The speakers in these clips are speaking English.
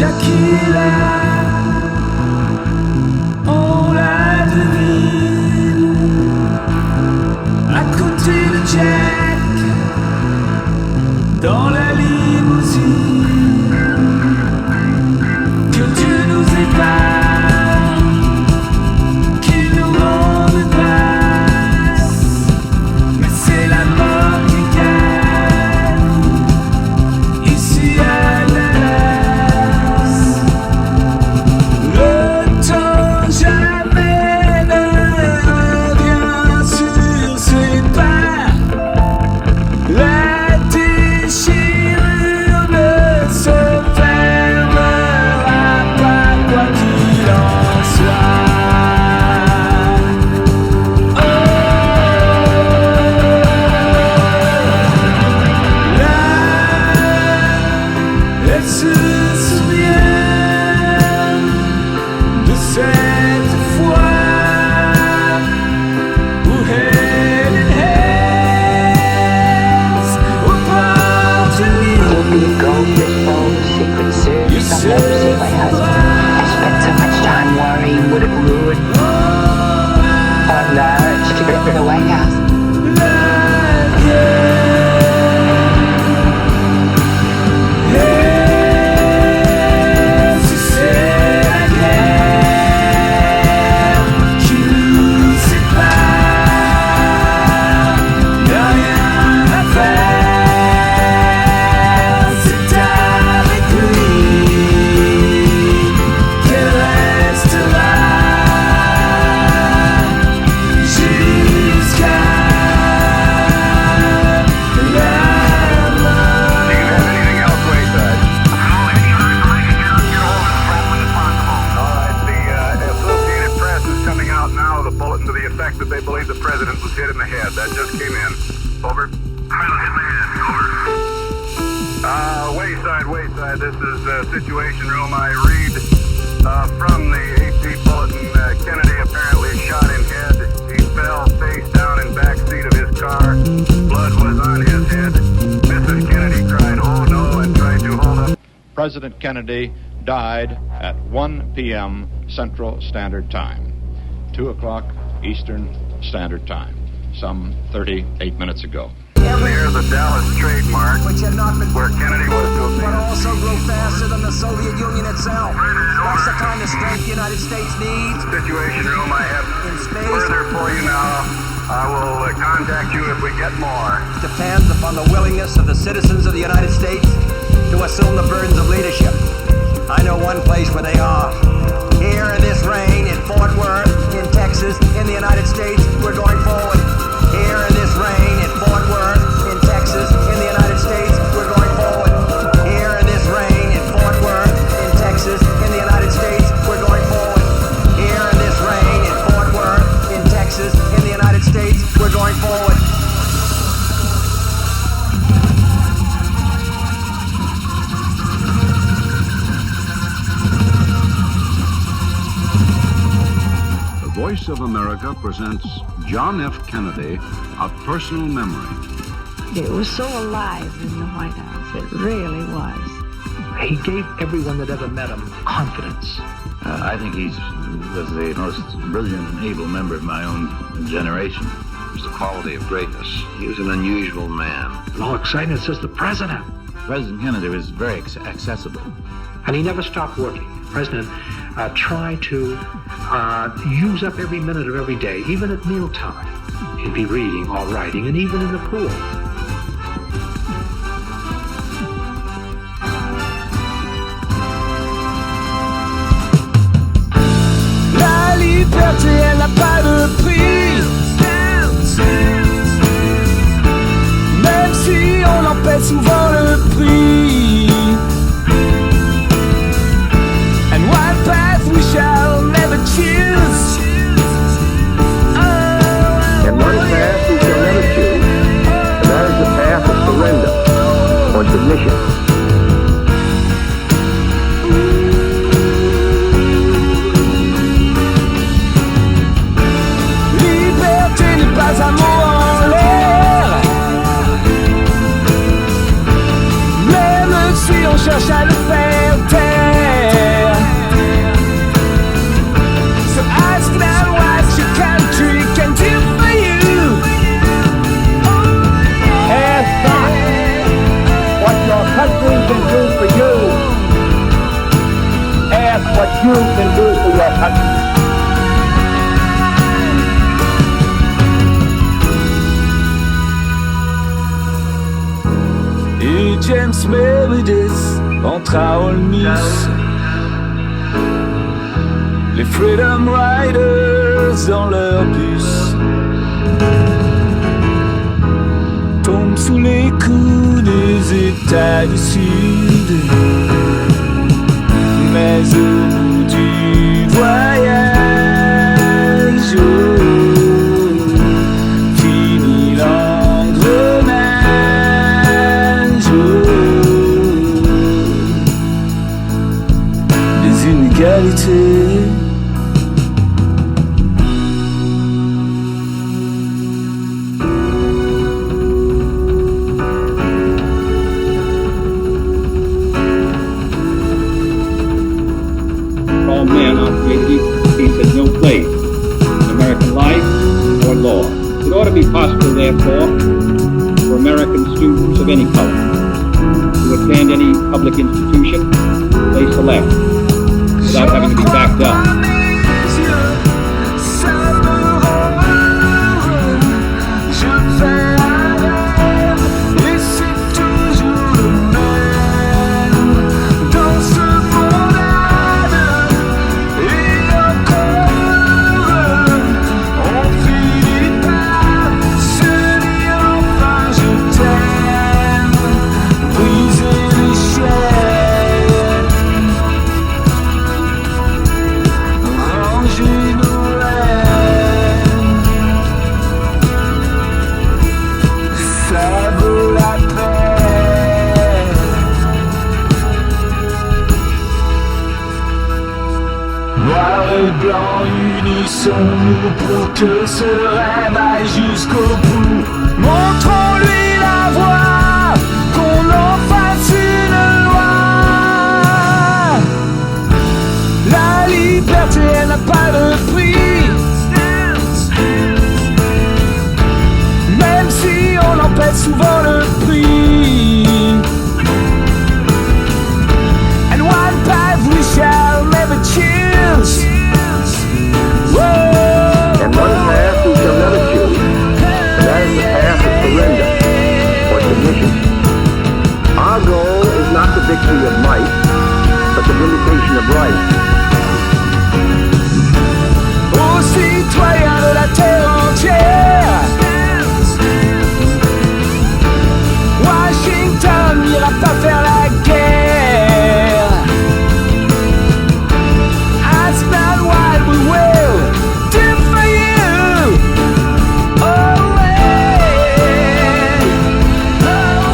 Jackie là, on la devine, à côté de Jack, dans la limousine, que Dieu nous épargne, qu'il nous rende grâce, mais c'est la mort qui gagne, ici à Dallas. Le temps jamais ne revient sur ses pas, la déchirure ne se fermera pas, quoi qu'il en soit. Oh, là, elle se souvient de cette fois où Head and Hands were brought to me. Deeply engulfed this phone secret series I'll never see my husband. I spent so much time worrying would it ruin our marriage to get rid of the White House. That they believe the president was hit in the head. That just came in. Over. Pilot hit my head. Over. Wayside. This is Situation Room. I read from the AP bulletin. Kennedy apparently shot in head. He fell face down in back seat of his car. Blood was on his head. Mrs. Kennedy cried, "Oh no," and tried to hold up. President Kennedy died at 1 p.m. Central Standard Time, 2 o'clock Eastern Standard Time, some 38 minutes ago. Near the Dallas trademark, which had not been where Kennedy was to but have also grow faster than the Soviet Union itself. That's the kind of strength the United States needs. Situation Room. I have In space. further for you now. I will contact you if we get more. Depends upon the willingness of the citizens of the United States to assume the burdens of leadership. I know one place where they are. Here in this rain, in Fort Worth, in Texas, in the United States, we're going forward. Here in this rain, in Fort Worth, in Texas, in the United States, we're going forward. Here in this rain, in Fort Worth, in Texas, in the United States, we're going forward. Here in this rain, in Fort Worth, in Texas, in the United States, we're going forward. Voice of America presents John F. Kennedy, A Personal Memory. It was so alive in the White House. It really was. He gave everyone that ever met him confidence. I think he was the most brilliant and able member of my own generation. It was the quality of greatness. He was an unusual man. All excited says the president. President Kennedy was very accessible. And he never stopped working. The president tried to use up every minute of every day, even at mealtime. He'd be reading or writing, and even in the pool. La liberté, elle n'a pas de prix. Même si on en paie souvent le prix. And what path we shall never choose. And one path we shall never choose, and that is the path of surrender or submission. Liberté n'est pas un mot en l'air. James Meredith entre à Ole Miss. Les Freedom Riders dans leur bus tombent sous les coups des États du Sud. Mais au bout du voyage, fini l'engrenage des inégalités. Man operated peace had no place in American life or law. It ought to be possible, therefore, for American students of any color to attend any public institution they select without having to be backed up. Unissons-nous pour que ce rêve aille jusqu'au bout. Montrons-lui la voie, qu'on en fasse une loi. La liberté, elle n'a pas de prix. Même si on en paie souvent le prix. And one path we shall never choose. And one path we shall never choose, and that is the path of surrender or submission. Our goal is not the victory of might, but the vindication of right. Aux citoyens de la terre entière, Washington n'ira pas faire la guerre. That's not what we will do for you. Oh, yeah. Oh,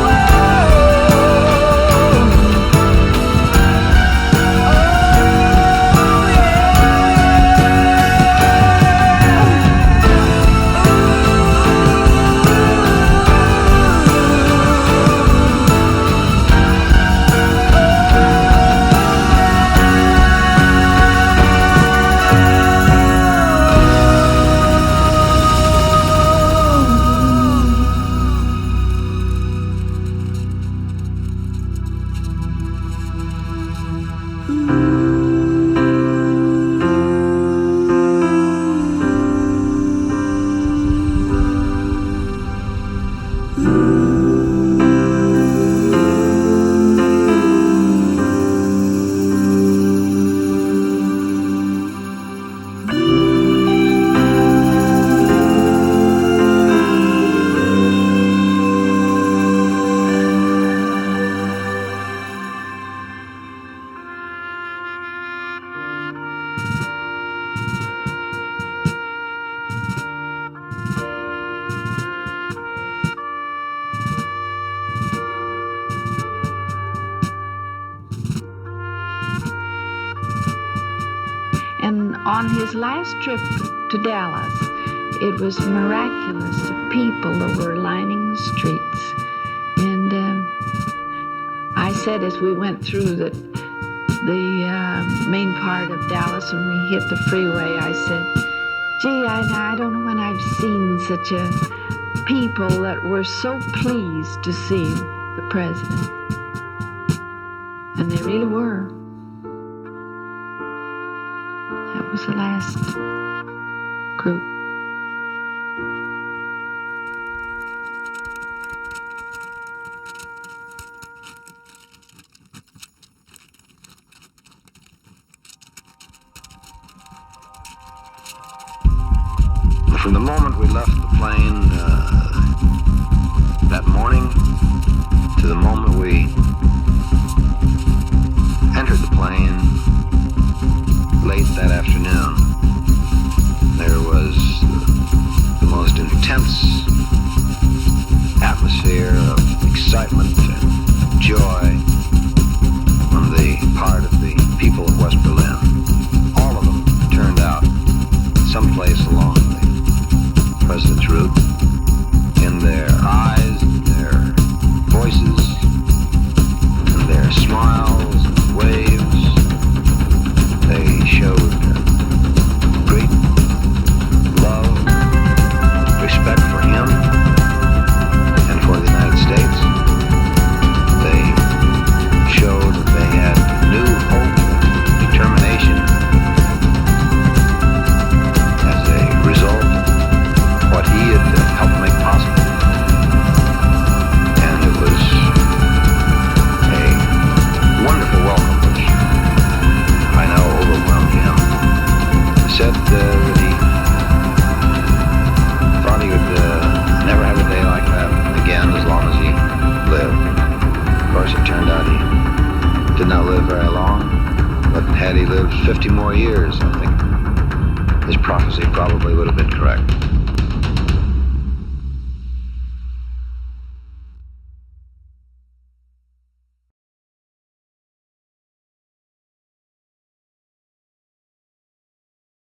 And on his last trip to Dallas, it was miraculous, the people that were lining the streets. And I said as we went through the main part of Dallas, when we hit the freeway, I said, gee, I don't know when I've seen such a people that were so pleased to see the president. And they really were. That was the last group. From the moment we left the plane that morning to the moment we entered the plane late that afternoon, there was the most intense atmosphere of excitement and joy on the part of the people of West Berlin. All of them turned out someplace along the President's route. In their eyes, in their voices, in their smiles and waves, they showed great love, respect for him and for the United States. They showed that they had new hope and determination as a result of what he had helped make possible. And it was a wonderful welcome, which I know overwhelmed him. He said that he thought he would never have a day like that again as long as he lived. Of course, it turned out he did not live very long, but had he lived 50 more years, I think his prophecy probably would have been correct.